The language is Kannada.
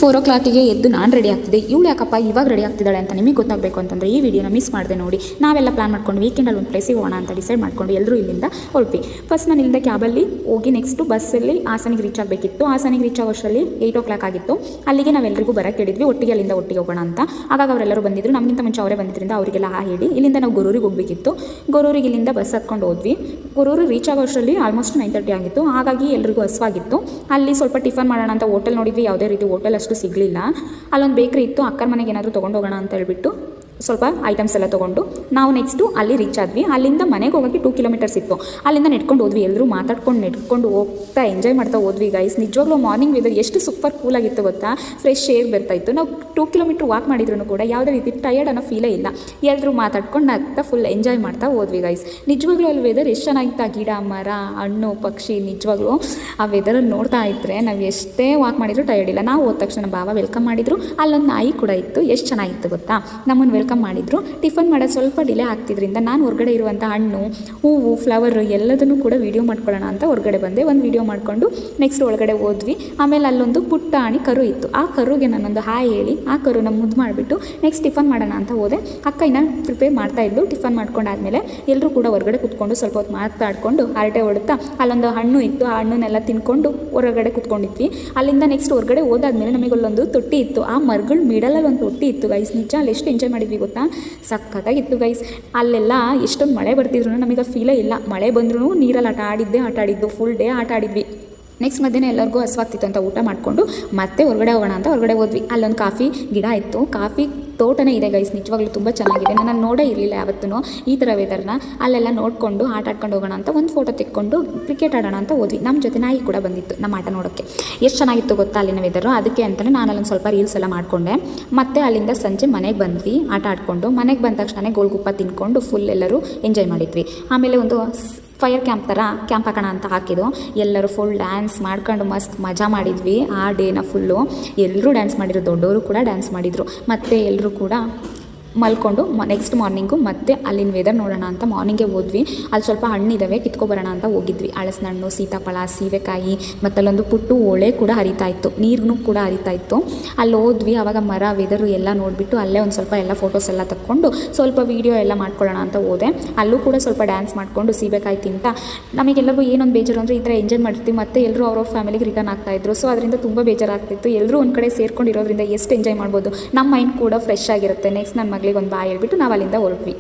4 o'clock ಎದ್ದು ನಾನು ರೆಡಿ ಆಗ್ತಿದ್ದೆ. ಇವಳು ಯಾಕಪ್ಪ ಇವಾಗ ರೆಡಿ ಆಗ್ತಿದ್ದಾಳೆ ಅಂತ ನಿಮಗೆ ಗೊತ್ತಾಗಬೇಕು ಅಂತಂದರೆ ಈ ವಿಡಿಯೋನ ಮಿಸ್ ಮಾಡಿದೆ ನೋಡಿ. ನಾವೆಲ್ಲ ಪ್ಲಾನ್ ಮಾಡ್ಕೊಂಡು ವೀಕೆಂಡಲ್ಲಿ ಒಂದು ಪ್ಲೇಸಿಗೆ ಹೋಗೋಣ ಅಂತ ಡಿಸೈಡ್ ಮಾಡ್ಕೊಂಡು ಎಲ್ಲರೂ ಇಲ್ಲಿಂದ ಹೊರಟ್ವಿ. ಫಸ್ಟ್ ನಾನು ಇಲ್ಲಿಂದ ಕ್ಯಾಬಲ್ಲಿ ಹೋಗಿ ನೆಕ್ಸ್ಟು ಬಸ್ಸಲ್ಲಿ ಹಾಸನಿಗೆ ರೀಚ್ ಆಗಬೇಕಿತ್ತು. ಹಾಸನಿಗೆ ರೀಚ್ ಆಗೋಷ್ಟರಲ್ಲಿ 8 o'clock ಆಗಿತ್ತು. ಅಲ್ಲಿಗೆ ನಾವೆಲ್ಲರಿಗೂ ಬರೋಕ್ಕೆ ಹೇಳಿದ್ವಿ, ಒಟ್ಟಿಗೆ ಹೋಗೋಣ ಅಂತ. ಆಗಾಗ ಅವರೆಲ್ಲರೂ ಬಂದಿದ್ರು, ನಮಗಿಂತ ಮುಂಚೆ ಅವರೇ ಬಂದಿದ್ದರಿಂದ ಅವರಿಗೆಲ್ಲ ಹೇಳಿ ಇಲ್ಲಿಂದ ನಾವು ಗೊರೂರಿಗೆ ಹೋಗಬೇಕಿತ್ತು. ಗೊರೂರಿಗೆ ಇಲ್ಲಿಂದ ಬಸ್ ಹತ್ಕೊಂಡು ಹೋದ್ವಿ. ಗೊರೂರು ರೀಚ್ ಆಗೋಷ್ಟರಲ್ಲಿ ಆಲ್ಮೋಸ್ಟ್ 9:30 ಆಗಿತ್ತು. ಹಾಗಾಗಿ ಎಲ್ರಿಗೂ ಹಸುವಾಗಿತ್ತು. ಅಲ್ಲಿ ಸ್ವಲ್ಪ ಟಿಫನ್ ಮಾಡೋಣ ಅಂತ ಹೋಟೆಲ್ ನೋಡಿದ್ವಿ, ಯಾವುದೇ ರೀತಿ ಹೋಟೆಲ್ ಅಷ್ಟು ಸಿಗಲಿಲ್ಲ. ಅಲ್ಲೊಂದು ಬೇಕ್ರಿ ಇತ್ತು, ಅಕ್ಕನ ಮನೆಗೆ ಏನಾದರೂ ತೊಗೊಂಡು ಹೋಗೋಣ ಅಂತ ಹೇಳ್ಬಿಟ್ಟು ಸ್ವಲ್ಪ ಐಟಮ್ಸ್ ಎಲ್ಲ ತೊಗೊಂಡು ನಾವು ನೆಕ್ಸ್ಟು ಅಲ್ಲಿ ರೀಚ್ ಆದ್ವಿ. ಅಲ್ಲಿಂದ ಮನೆಗೆ ಹೋಗೋಕ್ಕೆ 2 kilometers ಇತ್ತು. ಅಲ್ಲಿಂದ ನೆಡ್ಕೊಂಡು ಹೋದ್ವಿ. ಎಲ್ಲರೂ ನೆಡ್ಕೊಂಡು ಹೋಗ್ತಾ ಎಂಜಾಯ್ ಮಾಡ್ತಾ ಹೋದ್ವಿ ಗೈಸ್. ನಿಜವಾಗ್ಲೂ ಮಾರ್ನಿಂಗ್ ವೆದರ್ ಎಷ್ಟು ಸೂಪರ್ ಕೂಲಾಗಿತ್ತು ಗೊತ್ತಾ. ಫ್ರೆಶ್ ಏರ್ ಬರ್ತಾಯಿತ್ತು. ನಾವು 2 kilometer ವಾಕ್ ಮಾಡಿದ್ರು ಕೂಡ ಯಾವುದೇ ರೀತಿ ಟಯರ್ಡ್ ಅನ್ನೋ ಫೀಲೇ ಇಲ್ಲ. ಎಲ್ಲರೂ ಮಾತಾಡ್ಕೊಂಡು ನಗ್ತಾ ಫುಲ್ ಎಂಜಾಯ್ ಮಾಡ್ತಾ ಹೋದ್ವಿ ಗೈಸ್. ನಿಜವಾಗ್ಲೂ ಅಲ್ಲಿ ವೆದರ್ ಎಷ್ಟು ಚೆನ್ನಾಗಿತ್ತು. ಗಿಡ ಮರ ಹಣ್ಣು ಪಕ್ಷಿ, ನಿಜವಾಗ್ಲೂ ಆ ವೆದರನ್ನು ನೋಡ್ತಾ ಇದ್ದರೆ ನಾವು ಎಷ್ಟೇ ವಾಕ್ ಮಾಡಿದ್ರು ಟಯರ್ಡ್ ಇಲ್ಲ. ನಾವು ಹೋದ ತಕ್ಷಣ ಬಾಬಾ ವೆಲ್ಕಮ್ ಮಾಡಿದ್ರು. ಅಲ್ಲೊಂದು ನಾಯಿ ಕೂಡ ಇತ್ತು. ಎಷ್ಟು ಚೆನ್ನಾಗಿತ್ತು ಗೊತ್ತಾ. ನಮ್ಮನ್ನು ವೆಲ್ಕಮ್ ಮಾಡಿದ್ರು. ಟಿಫನ್ ಮಾಡೋದು ಸ್ವಲ್ಪ ಡಿಲೇ ಆಗ್ತಿದ್ರಿಂದ ನಾನು ಹೊರಗಡೆ ಇರುವಂಥ ಹಣ್ಣು ಹೂವು ಫ್ಲವರ್ ಎಲ್ಲದನ್ನು ಕೂಡ ವೀಡಿಯೋ ಮಾಡ್ಕೊಳ್ಳೋಣ ಅಂತ ಹೊರಗಡೆ ಬಂದೆ. ಒಂದು ವೀಡಿಯೋ ಮಾಡಿಕೊಂಡು ನೆಕ್ಸ್ಟ್ ಒಳಗಡೆ ಹೋದ್ವಿ. ಆಮೇಲೆ ಅಲ್ಲೊಂದು ಪುಟ್ಟಾಣಿ ಕರು ಇತ್ತು. ಆ ಕರುಗೆ ನಾನೊಂದು ಹಾಯ್ ಹೇಳಿ ಆ ಕರುನ ಮುದ್ದು ಮಾಡಿಬಿಟ್ಟು ನೆಕ್ಸ್ಟ್ ಟಿಫನ್ ಮಾಡೋಣ ಅಂತ ಹೋದೆ. ಅಕ್ಕ ಇನ್ನು ಪ್ರಿಪೇರ್ ಮಾಡ್ತಾಯಿದ್ಲು. ಟಿಫನ್ ಮಾಡ್ಕೊಂಡಾದ್ಮೇಲೆ ಎಲ್ಲರೂ ಕೂಡ ಹೊರಗಡೆ ಕೂತ್ಕೊಂಡು ಸ್ವಲ್ಪ ಹೊತ್ತು ಮಾತಾಡ್ಕೊಂಡು ಹರಟೆ ಹೊಡುತ್ತಾ ಅಲ್ಲೊಂದು ಹಣ್ಣು ಇತ್ತು. ಆ ಹಣ್ಣನ್ನೆಲ್ಲ ತಿನ್ಕೊಂಡು ಹೊರಗಡೆ ಕೂತ್ಕೊಂಡಿದ್ವಿ. ಅಲ್ಲಿಂದ ನೆಕ್ಸ್ಟ್ ಹೊರಗಡೆ ಹೋದಾದ್ಮೇಲೆ ನಮಗಲ್ಲೊಂದು ತೊಟ್ಟಿ ಇತ್ತು. ಆ ಮರಗಳ ಮಿಡಲಲ್ಲಿ ಒಂದು ತೊಟ್ಟಿ ಇತ್ತು ಗೈಸ್. ನಿಜ ಅಲ್ಲಿ ಎಷ್ಟು ಎಂಜಾಯ್ ಮಾಡಿದ್ವಿ ಗೊತ್ತಾ. ಸಖತ್ತಾಗಿತ್ತು ಗೈಸ್. ಅಲ್ಲೆಲ್ಲ ಎಷ್ಟೊಂದು ಮಳೆ ಬರ್ತಿದ್ರು ನಮಗೆ ಫೀಲೇ ಇಲ್ಲ. ಮಳೆ ಬಂದ್ರೂ ನೀರಲ್ಲಿ ಆಟ ಆಡಿದ್ದು ಫುಲ್ ಡೇ ಆಟ ಆಡಿದ್ವಿ. ನೆಕ್ಸ್ಟ್ ಮಧ್ಯಾಹ್ನ ಎಲ್ಲರಿಗೂ ಹಸುವಾಗ್ತಿತ್ತು ಅಂತ ಊಟ ಮಾಡಿಕೊಂಡು ಮತ್ತೆ ಹೊರಗಡೆ ಹೋಗೋಣ ಅಂತ ಹೊರಗಡೆ ಹೋದ್ವಿ. ಅಲ್ಲೊಂದು ಕಾಫಿ ಗಿಡ ಇತ್ತು. ಕಾಫಿ ತೋಟನೇ ಇದೆ ಗೈಸ್. ನಿಜವಾಗ್ಲೂ ತುಂಬ ಚೆನ್ನಾಗಿದೆ. ನಾನು ನೋಡೇ ಇರಲಿಲ್ಲ ಯಾವತ್ತೂ ಈ ಥರ ವೆದರ್ನ. ಅಲ್ಲೆಲ್ಲ ನೋಡಿಕೊಂಡು ಆಟ ಆಡ್ಕೊಂಡು ಹೋಗೋಣ ಅಂತ ಒಂದು ಫೋಟೋ ತೆಕ್ಕೊಂಡು ಕ್ರಿಕೆಟ್ ಆಡೋಣ ಅಂತ ಹೋದ್ವಿ. ನಮ್ಮ ಜೊತೆ ನಾಯಿ ಕೂಡ ಬಂದಿತ್ತು ನಮ್ಮ ಆಟ ನೋಡೋಕ್ಕೆ. ಎಷ್ಟು ಚೆನ್ನಾಗಿತ್ತು ಗೊತ್ತಾ ಅಲ್ಲಿನ ವೆದರು. ಅದಕ್ಕೆ ಅಂತಲೇ ನಾನು ಅಲ್ಲೊಂದು ಸ್ವಲ್ಪ ರೀಲ್ಸ್ ಎಲ್ಲ ಮಾಡಿಕೊಂಡೆ. ಮತ್ತು ಅಲ್ಲಿಂದ ಸಂಜೆ ಮನೆಗೆ ಬಂದ್ವಿ ಆಟ ಆಡಿಕೊಂಡು. ಮನೆಗೆ ಬಂದ ತಕ್ಷಣ ಗೋಲ್ಗುಪ್ಪ ತಿನ್ಕೊಂಡು ಫುಲ್ ಎಲ್ಲರೂ ಎಂಜಾಯ್ ಮಾಡಿದ್ವಿ. ಆಮೇಲೆ ಒಂದು ಫೈರ್ ಕ್ಯಾಂಪ್ ಥರ ಕ್ಯಾಂಪ್ ಹಾಕೋಣ ಅಂತ ಹಾಕಿದ್ದು. ಎಲ್ಲರೂ ಫುಲ್ ಡ್ಯಾನ್ಸ್ ಮಾಡ್ಕೊಂಡು ಮಸ್ತ್ ಮಜಾ ಮಾಡಿದ್ವಿ. ಆ ಡೇನ ಫುಲ್ಲು ಎಲ್ಲರೂ ಡ್ಯಾನ್ಸ್ ಮಾಡಿದ್ರು, ದೊಡ್ಡವರು ಕೂಡ ಡ್ಯಾನ್ಸ್ ಮಾಡಿದರು. ಮತ್ತು ಎಲ್ಲರೂ ಕೂಡ ಮಲ್ಕೊಂಡು ನೆಕ್ಸ್ಟ್ ಮಾರ್ನಿಂಗು ಮತ್ತೆ ಅಲ್ಲಿನ ವೆದರ್ ನೋಡೋಣ ಅಂತ ಮಾರ್ನಿಂಗೇ ಹೋದ್ವಿ. ಅಲ್ಲಿ ಸ್ವಲ್ಪ ಹಣ್ಣಿದ್ದಾವೆ ಕಿತ್ಕೊಬರೋಣ ಅಂತ ಹೋಗಿದ್ವಿ. ಹಳಸಿನ ಹಣ್ಣು, ಸೀತಾಫಲ, ಸೀಬೆಕಾಯಿ ಮತ್ತು ಅಲ್ಲೊಂದು ಪುಟ್ಟು ಹೊಳೆ ಕೂಡ ಹರಿತಾ ಇತ್ತು, ನೀರು ಕೂಡ ಹರಿತಾ ಇತ್ತು. ಅಲ್ಲಿ ಹೋದ್ವಿ. ಆವಾಗ ಮರ ವೆದರು ಎಲ್ಲ ನೋಡಿಬಿಟ್ಟು ಅಲ್ಲೇ ಒಂದು ಸ್ವಲ್ಪ ಎಲ್ಲ ಫೋಟೋಸ್ ಎಲ್ಲ ತಕ್ಕೊಂಡು ಸ್ವಲ್ಪ ವೀಡಿಯೋ ಎಲ್ಲ ಮಾಡ್ಕೊಳ್ಳೋಣ ಅಂತ ಹೋದೆ. ಅಲ್ಲೂ ಕೂಡ ಸ್ವಲ್ಪ ಡ್ಯಾನ್ಸ್ ಮಾಡಿಕೊಂಡು ಸೀಬೆಕಾಯಿ ತಿಂತ ನಮಗೆಲ್ಲರಿಗೂ ಏನೊಂದು ಬೇಜಾರು ಅಂದರೆ ಈ ಥರ ಎಂಜಾಯ್ ಮಾಡ್ತೀವಿ. ಮತ್ತು ಎಲ್ಲರೂ ಅವ್ರವ್ರ ಫ್ಯಾಮಿಲಿಗೆ ರಿಟರ್ನ್ ಆಗ್ತಾಯಿದ್ರು. ಸೊ ಅದರಿಂದ ತುಂಬ ಬೇಜಾರಾಗ್ತಿತ್ತು. ಎಲ್ಲರೂ ಒಂದು ಕಡೆ ಸೇರ್ಕೊಂಡಿರೋದ್ರಿಂದ ಎಷ್ಟು ಎಂಜಾಯ್ ಮಾಡ್ಬೋದು. ನಮ್ಮ ಮೈಂಡ್ ಕೂಡ ಫ್ರೆಶ್ ಆಗಿರುತ್ತೆ. ನೆಕ್ಸ್ಟ್ ನನ್ನ ಮಗಳಿಗೆ ಒಂದು ಬಾಯ್ ಹೇಳ್ಬಿಟ್ಟು ನಾವು ಅಲ್ಲಿಂದ ಹೊರಟ್ವಿ.